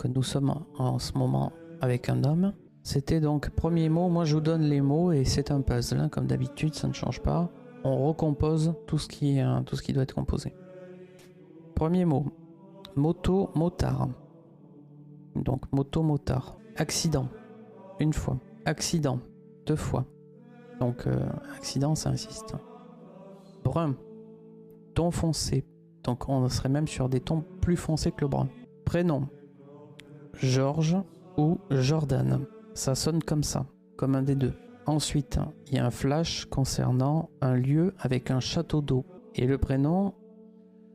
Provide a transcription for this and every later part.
donc nous sommes en ce moment avec un homme. C'était donc premier mot, moi je vous donne les mots et c'est un puzzle, hein, comme d'habitude, ça ne change pas. On recompose tout ce qui doit être composé. Premier mot, moto, motard. Donc moto, motard. Accident, une fois. Accident, deux fois. Donc accident, ça insiste. Brun, ton foncé. Donc on serait même sur des tons plus foncés que le brun. Prénom, Georges ou Jordan. Ça sonne comme ça, comme un des deux. Ensuite, il y a un flash concernant un lieu avec un château d'eau. Et le prénom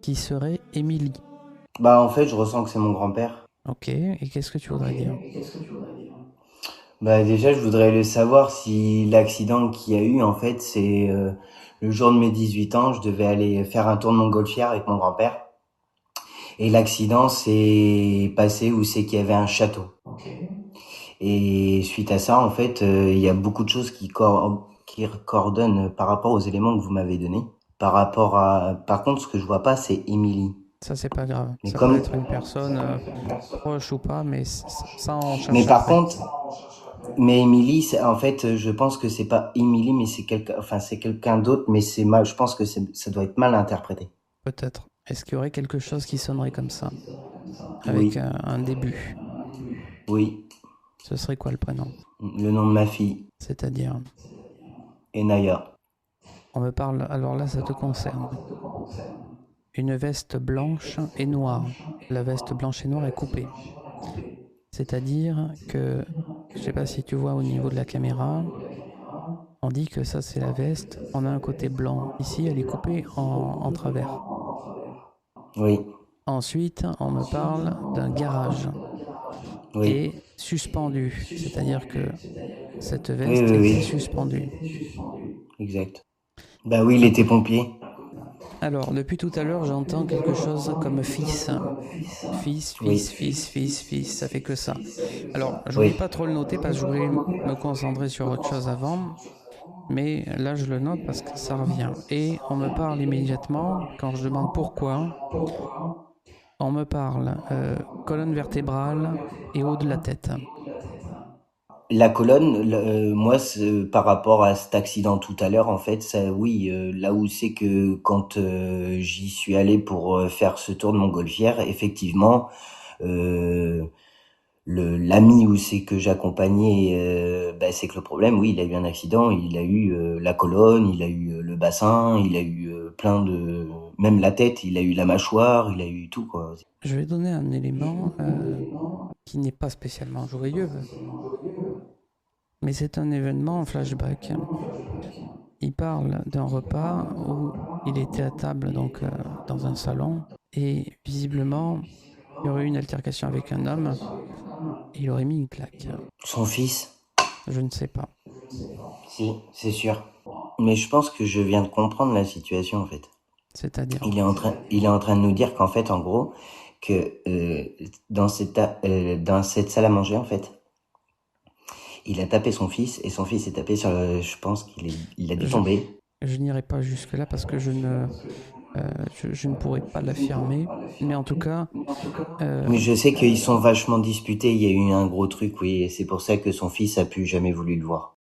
qui serait Émilie. Bah en fait, je ressens que c'est mon grand-père. Ok, et qu'est-ce que tu voudrais dire? Bah déjà, je voudrais le savoir si l'accident qu'il y a eu, en fait, c'est le jour de mes 18 ans, je devais aller faire un tour de montgolfière avec mon grand-père. Et l'accident s'est passé où c'est qu'il y avait un château. Et suite à ça, en fait, il y a beaucoup de choses qui coordonnent par rapport aux éléments que vous m'avez donnés. Par contre, ce que je vois pas, c'est Émilie. Ça, c'est pas grave. Mais Ça peut comme, être une personne proche ou pas, mais ça, on mais cherche par après. contre, mais Émilie, en fait, je pense que c'est pas Émilie, mais c'est quelqu'un d'autre, mais je pense que ça doit être mal interprété. Peut-être. Est-ce qu'il y aurait quelque chose qui sonnerait comme ça, avec Oui, un début? oui, Ce serait quoi le prénom? le nom de ma fille, C'est-à-dire, Enaya. on me parle, alors là, ça te concerne. Une veste blanche et noire. La veste blanche et noire est coupée. C'est-à-dire que, je sais pas si tu vois au niveau de la caméra, on dit que ça c'est la veste, on a un côté blanc. Ici, elle est coupée en travers. Oui, Ensuite, on me parle d'un garage oui, et suspendu, c'est-à-dire que cette oui, veste oui, était oui, suspendue. exact. Bah oui, il était pompier. Alors, depuis tout à l'heure, j'entends quelque chose comme fils. Fils, Oui, fils, fils, fils, fils, ça fait que ça. Alors, je voulais oui. pas trop le noter parce que je voulais me concentrer sur autre chose avant, mais là je le note parce que ça revient. Et on me parle immédiatement, quand je demande pourquoi, on me parle colonne vertébrale et haut de la tête. La colonne, moi, par rapport à cet accident tout à l'heure, en fait, ça, oui, là où c'est que quand j'y suis allé pour faire ce tour de montgolfière, effectivement, euh, l'ami où c'est que j'accompagnais, bah, c'est que le problème, oui, il a eu un accident, il a eu la colonne, il a eu le bassin, il a eu même la tête, il a eu la mâchoire, il a eu tout, quoi. Je vais donner un élément qui n'est pas spécialement joyeux, mais c'est un événement en flashback. Il parle d'un repas où il était à table donc dans un salon et visiblement il y aurait eu une altercation avec un homme et il aurait mis une claque. Son fils, Je ne sais pas. si, c'est sûr. Mais je pense que je viens de comprendre la situation, en fait. C'est-à-dire, Il est en train de nous dire qu'en fait, en gros, que dans cette salle à manger, en fait, il a tapé son fils et son fils est tapé sur je pense il a dû je, tomber. je n'irai pas jusque-là parce que je ne pourrais pas l'affirmer. Mais en tout cas, euh, Mais je sais qu'ils sont vachement disputés, il y a eu un gros truc, oui, et c'est pour ça que son fils a plus jamais voulu le voir.